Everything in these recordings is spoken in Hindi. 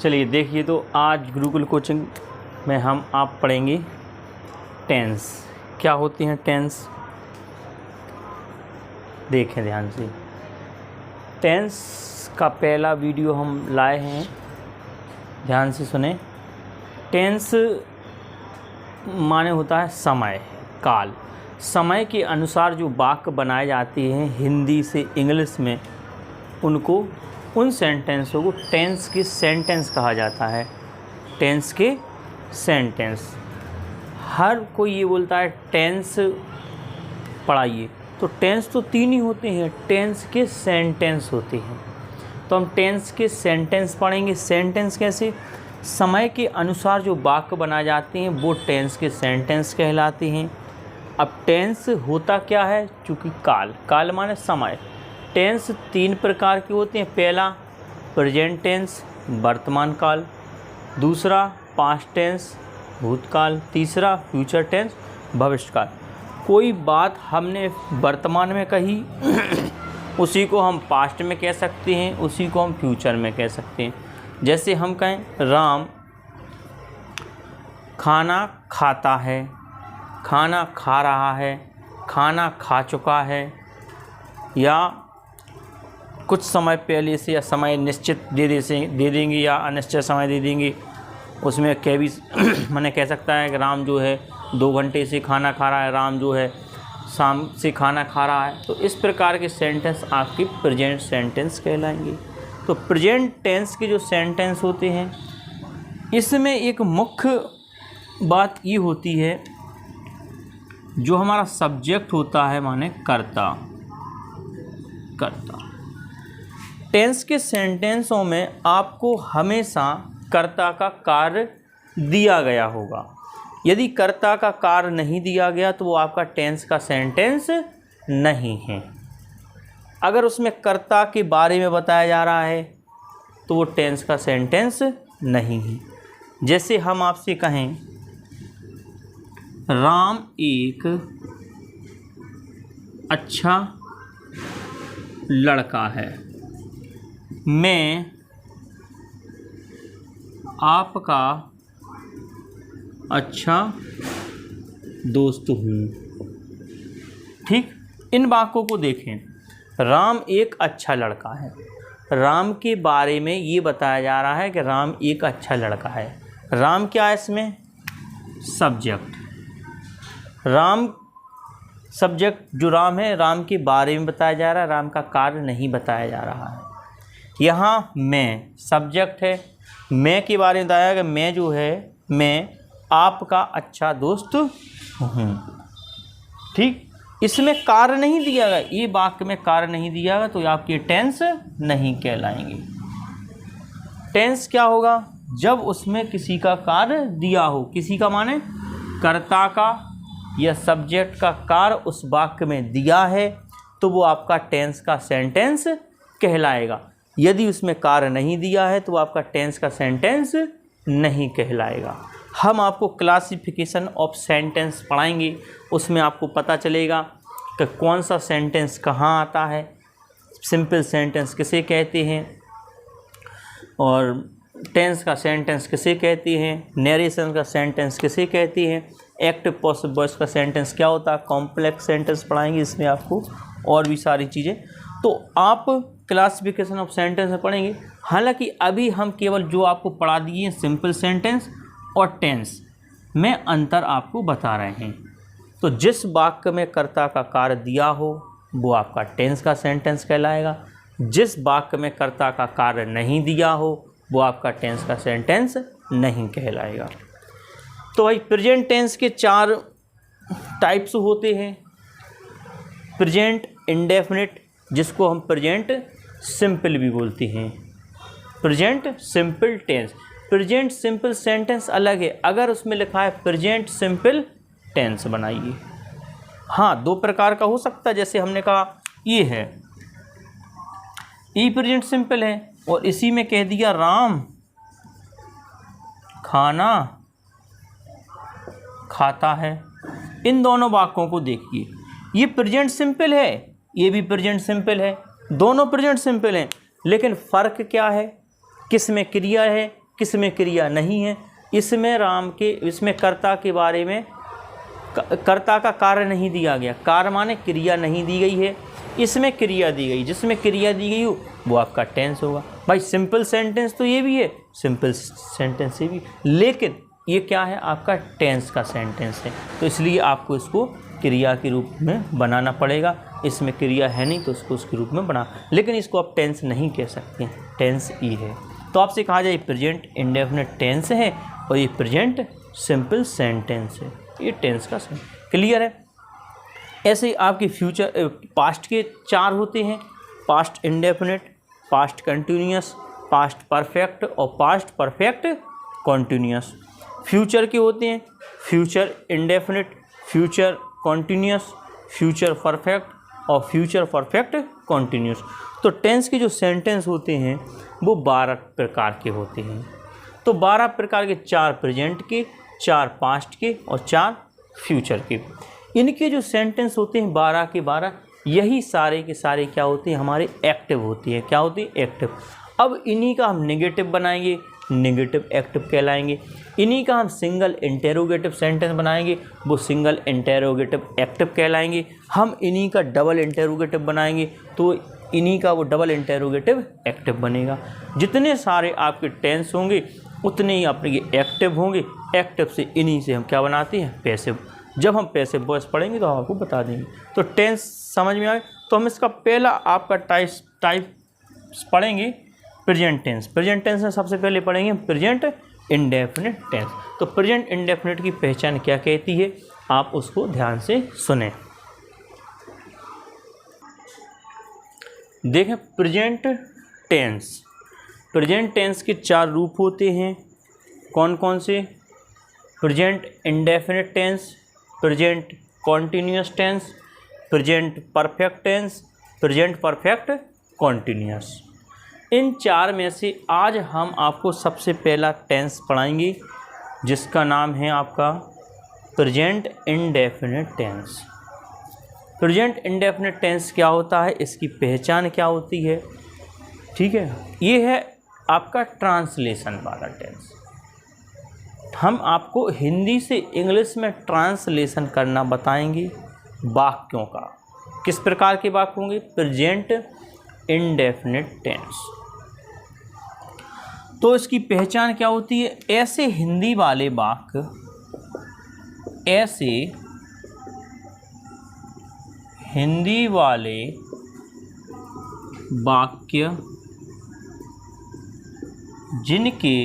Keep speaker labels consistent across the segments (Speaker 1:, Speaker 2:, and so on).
Speaker 1: चलिए देखिए, तो आज गुरुकुल कोचिंग में हम आप पढ़ेंगे टेंस। क्या होती हैं टेंस, देखें ध्यान से। टेंस का पहला वीडियो हम लाए हैं, ध्यान से सुने। टेंस माने होता है समय, काल। समय के अनुसार जो वाक्य बनाए जाते हैं हिंदी से इंग्लिश में, उनको, उन सेंटेंसों को टेंस के सेंटेंस कहा जाता है। टेंस के सेंटेंस। हर कोई ये बोलता है टेंस पढ़ाइए, तो टेंस तो तीन ही होते हैं, टेंस के सेंटेंस होते हैं। तो हम टेंस के सेंटेंस पढ़ेंगे। सेंटेंस कैसे? समय के अनुसार जो वाक्य बनाए जाते हैं वो टेंस के सेंटेंस कहलाते हैं। अब टेंस होता क्या है? चूँकि काल माने समय। टेंस तीन प्रकार के होते हैं। पहला प्रेजेंट टेंस, वर्तमान काल। दूसरा पास्ट टेंस, भूतकाल। तीसरा फ्यूचर टेंस, भविष्यकाल। कोई बात हमने वर्तमान में कही उसी को हम पास्ट में कह सकते हैं, उसी को हम फ्यूचर में कह सकते हैं। जैसे हम कहें राम खाना खाता है, खाना खा रहा है, खाना खा चुका है, या कुछ समय पहले से, या समय निश्चित दे देंगे या अनिश्चित समय दे देंगे। उसमें कह भी मैंने कह सकता है कि राम जो है 2 घंटे से खाना खा रहा है, राम जो है शाम से खाना खा रहा है। तो इस प्रकार के सेंटेंस आपके प्रेजेंट सेंटेंस कहलाएंगे। तो प्रेजेंट टेंस के जो सेंटेंस होते हैं, इसमें एक मुख्य बात ये होती है, जो हमारा सब्जेक्ट होता है माने कर्ता। टेंस के सेंटेंसों में आपको हमेशा कर्ता का कार्य दिया गया होगा। यदि कर्ता का कार्य नहीं दिया गया तो वो आपका टेंस का सेंटेंस नहीं है। अगर उसमें कर्ता के बारे में बताया जा रहा है तो वो टेंस का सेंटेंस नहीं है। जैसे हम आपसे कहें राम एक अच्छा लड़का है, मैं आपका अच्छा दोस्त हूँ। ठीक, इन वाक्यों को देखें। राम एक अच्छा लड़का है, राम के बारे में ये बताया जा रहा है कि राम एक अच्छा लड़का है। राम क्या है इसमें? सब्जेक्ट। राम सब्जेक्ट जो राम है, राम के बारे में बताया जा रहा है, राम का कार्य नहीं बताया जा रहा है। यहाँ मैं सब्जेक्ट है, मैं के बारे में बताया कि मैं जो है, मैं आपका अच्छा दोस्त हूँ। ठीक, इसमें कार्य नहीं दिया गया, ये वाक्य में कार्य नहीं दिया गया तो आपके टेंस नहीं कहलाएंगे। टेंस क्या होगा? जब उसमें किसी का कार्य दिया हो। किसी का माने कर्ता का या सब्जेक्ट का कार्य उस वाक्य में दिया है तो वो आपका टेंस का सेंटेंस कहलाएगा। यदि उसमें कार्य नहीं दिया है तो आपका टेंस का सेंटेंस नहीं कहलाएगा। हम आपको क्लासिफिकेशन ऑफ सेंटेंस पढ़ाएंगे, उसमें आपको पता चलेगा कि कौन सा सेंटेंस कहाँ आता है, सिंपल सेंटेंस किसे कहते हैं, और टेंस का सेंटेंस किसे कहते हैं, नरेशन का सेंटेंस किसे कहते हैं, एक्टिव पॉसिबल वॉइस का सेंटेंस क्या होता है, कॉम्प्लेक्स सेंटेंस पढ़ाएंगे इसमें आपको, और भी सारी चीज़ें। तो आप क्लासिफिकेशन ऑफ सेंटेंस में पढ़ेंगे। हालांकि अभी हम केवल जो आपको पढ़ा दिए सिंपल सेंटेंस और टेंस में अंतर आपको बता रहे हैं। तो जिस वाक्य में कर्ता का कार्य दिया हो वो आपका टेंस का सेंटेंस कहलाएगा। जिस वाक्य में कर्ता का कार्य नहीं दिया हो वो आपका टेंस का सेंटेंस नहीं कहलाएगा। तो भाई प्रेजेंट टेंस के 4 टाइप्स होते हैं। प्रेजेंट इंडेफिनिट, जिसको हम प्रेजेंट सिंपल भी बोलते हैं। Present simple tense. Present simple sentence अलग है। अगर उसमें लिखा है प्रेजेंट सिंपल टेंस बनाइए। हाँ, 2 प्रकार का हो सकता है। जैसे हमने कहा ये है, ये प्रेजेंट सिंपल है, और इसी में कह दिया राम खाना खाता है। इन दोनों वाक्यों को देखिए, ये प्रेजेंट सिंपल है, ये भी प्रेजेंट सिंपल है, दोनों प्रेजेंट सिंपल हैं, लेकिन फ़र्क क्या है? किस में क्रिया है, किसमें क्रिया नहीं है, इसमें कर्ता के बारे में कर्ता का कार्य नहीं दिया गया, कार्य माने क्रिया नहीं दी गई है, इसमें क्रिया दी गई, जिसमें क्रिया दी गई हो वो आपका टेंस होगा। भाई सिंपल सेंटेंस तो ये भी है, सिंपल सेंटेंस ये भी, लेकिन ये क्या है आपका टेंस का सेंटेंस है, तो इसलिए आपको इसको क्रिया के रूप में बनाना पड़ेगा। इसमें क्रिया है नहीं तो उसको उसके रूप में बना, लेकिन इसको आप टेंस नहीं कह सकते, टेंस ही है। तो आपसे कहा जाए प्रेजेंट इंडेफिनिट टेंस है और ये प्रेजेंट सिंपल सेंटेंस है, ये टेंस का सेंटेंस। क्लियर है। ऐसे ही आपके फ्यूचर पास्ट के 4 होते हैं, past indefinite, past continuous, past perfect और पास्ट परफेक्ट कॉन्टिन्यूअस। फ्यूचर के होते हैं future indefinite, future continuous, future perfect और फ्यूचर परफेक्ट कॉन्टिन्यूअस। तो टेंस के जो सेंटेंस होते हैं वो 12 प्रकार के होते हैं। तो 12 प्रकार के, 4 प्रेजेंट के, 4 पास्ट के और 4 फ्यूचर के। इनके जो सेंटेंस होते हैं 12 के 12, यही सारे के सारे क्या होते हैं हमारे एक्टिव होती है। क्या होती है? एक्टिव। अब इन्हीं का हम नेगेटिव बनाएंगे, नेगेटिव एक्टिव कहलाएंगे। इन्हीं का हम सिंगल इंटेरोगेटिव सेंटेंस बनाएंगे, वो सिंगल इंटेरोगेटिव एक्टिव कहलाएंगे। हम इन्हीं का डबल इंटेरोगेटिव बनाएंगे तो इन्हीं का वो डबल इंटेरोगेटिव एक्टिव बनेगा। जितने सारे आपके टेंस होंगे उतने ही आपके एक्टिव होंगे। एक्टिव से इन्हीं से हम क्या बनाते हैं? पैसिव। जब हम पैसिव वॉइस पढ़ेंगे तो हम आपको बता देंगे। तो टेंस समझ में आए तो हम इसका पहला आपका टाइप पढ़ेंगे प्रेजेंट टेंस। प्रेजेंट टेंस में सबसे पहले पढ़ेंगे प्रेजेंट इंडेफिनिट टेंस। तो प्रेजेंट इंडेफिनिट की पहचान क्या कहती है आप उसको ध्यान से सुने। देखें प्रेजेंट टेंस, प्रेजेंट टेंस के 4 रूप होते हैं। कौन कौन से? Present indefinite tense, present continuous tense, present perfect tense, present perfect continuous. इन 4 में से आज हम आपको सबसे पहला टेंस पढ़ाएंगे जिसका नाम है आपका present indefinite tense. Present indefinite tense क्या होता है, इसकी पहचान क्या होती है? ठीक है, ये है आपका ट्रांसलेशन वाला टेंस। हम आपको हिंदी से इंग्लिश में ट्रांसलेशन करना बताएंगे वाक्यों का। किस प्रकार के वाक्य होंगे? Present indefinite tense. तो इसकी पहचान क्या होती है? ऐसे हिंदी वाले वाक्य, ऐसे हिंदी वाले वाक्य जिनके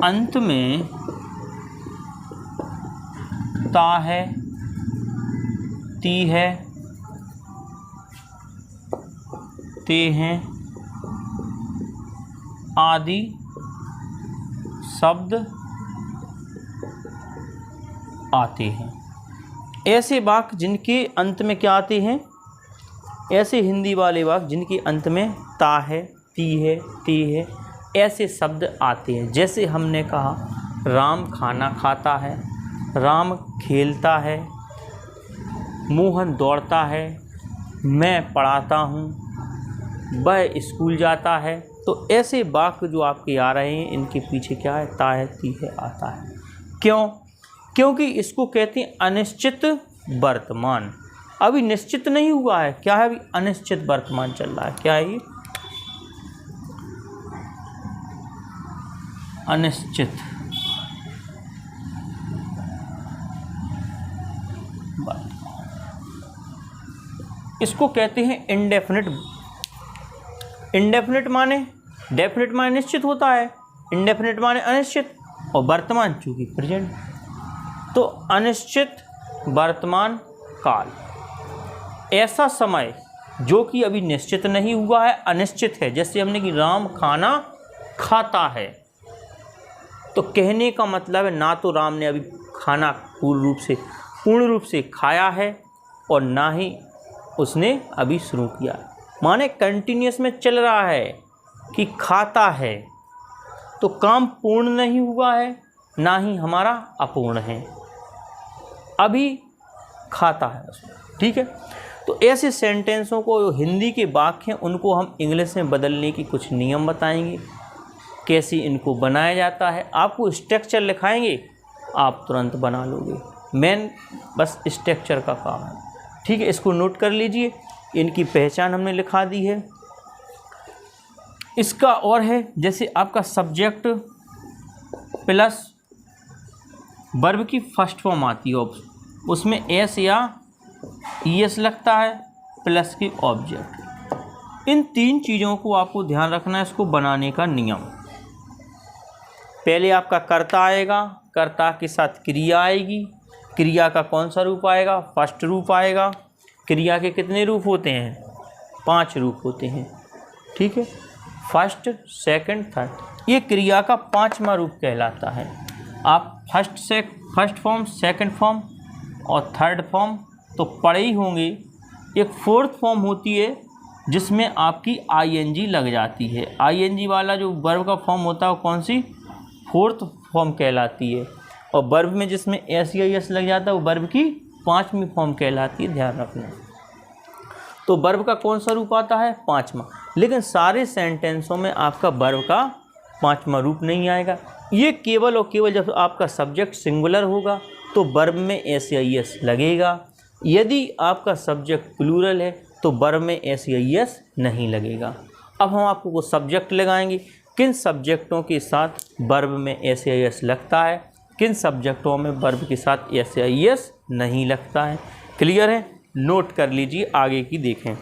Speaker 1: अंत में ता है, ती है, ते हैं आदि शब्द आते हैं। ऐसे वाक्य जिनके अंत में क्या आते हैं? ऐसे हिंदी वाले वाक्य जिनके अंत में ता है, ती है, ती है, ऐसे शब्द आते हैं। जैसे हमने कहा राम खाना खाता है, राम खेलता है, मोहन दौड़ता है, मैं पढ़ाता हूँ, वह स्कूल जाता है। तो ऐसे वाक्य जो आपके आ रहे हैं इनके पीछे क्या है? ता है, ती है, आता है। क्यों? क्योंकि इसको कहते हैं अनिश्चित वर्तमान। अभी निश्चित नहीं हुआ है। क्या है? अभी अनिश्चित वर्तमान चल रहा है। क्या है ये? अनिश्चित वर्तमान। इसको कहते हैं इंडेफिनिट। इंडेफिनिट माने, डेफिनिट माने निश्चित होता है, इंडेफिनिट माने अनिश्चित, और वर्तमान चूंकि प्रेजेंट, तो अनिश्चित वर्तमान काल, ऐसा समय जो कि अभी निश्चित नहीं हुआ है, अनिश्चित है। जैसे हमने कि राम खाना खाता है, तो कहने का मतलब है ना तो राम ने अभी खाना पूर्ण रूप से खाया है और ना ही उसने अभी शुरू किया है। माने कंटिन्यूअस में चल रहा है कि खाता है, तो काम पूर्ण नहीं हुआ है ना ही हमारा अपूर्ण है, अभी खाता है उसमें। ठीक है, तो ऐसे सेंटेंसों को, जो हिंदी के वाक्य हैं, उनको हम इंग्लिश में बदलने की कुछ नियम बताएंगे। कैसे इनको बनाया जाता है। आपको स्ट्रक्चर लिखाएंगे, आप तुरंत बना लोगे। मेन बस स्ट्रक्चर का काम है। ठीक है, इसको नोट कर लीजिए। इनकी पहचान हमने लिखा दी है। इसका और है, जैसे आपका सब्जेक्ट प्लस वर्ब की फर्स्ट फॉर्म आती है, उसमें एस या ईएस लगता है, प्लस की ऑब्जेक्ट। इन 3 चीज़ों को आपको ध्यान रखना है इसको बनाने का नियम। पहले आपका कर्ता आएगा, कर्ता के साथ क्रिया आएगी। क्रिया का कौन सा रूप आएगा? फर्स्ट रूप आएगा। क्रिया के कितने रूप होते हैं? 5 रूप होते हैं। ठीक है, फर्स्ट, सेकंड, थर्ड। ये क्रिया का 5वां रूप कहलाता है। आप फर्स्ट फॉर्म, सेकंड फॉर्म और थर्ड फॉर्म तो पढ़े ही होंगे। एक फोर्थ फॉर्म होती है जिसमें आपकी आईएनजी लग जाती है। आईएनजी वाला जो वर्ब का फॉर्म होता है वो कौन सी? फोर्थ फॉर्म कहलाती है। और वर्ब में जिसमें एस या एस लग जाता है वो वर्ब की 5वीं फॉर्म कहलाती है, ध्यान रखना। तो वर्ब का कौन सा रूप आता है? 5वां। लेकिन सारे सेंटेंसों में आपका वर्ब का 5वां रूप नहीं आएगा। ये केवल और केवल जब आपका सब्जेक्ट सिंगुलर होगा तो वर्ब में एस या एस लगेगा। यदि आपका सब्जेक्ट प्लूरल है तो वर्ब में एस या एस नहीं लगेगा। अब हम आपको वो सब्जेक्ट लगाएंगे, किन सब्जेक्टों के साथ वर्ब में एस या एस लगता है, किन सब्जेक्टों में वर्ब के साथ एस या एस नहीं लगता है। क्लियर है? नोट कर लीजिए, आगे की देखें।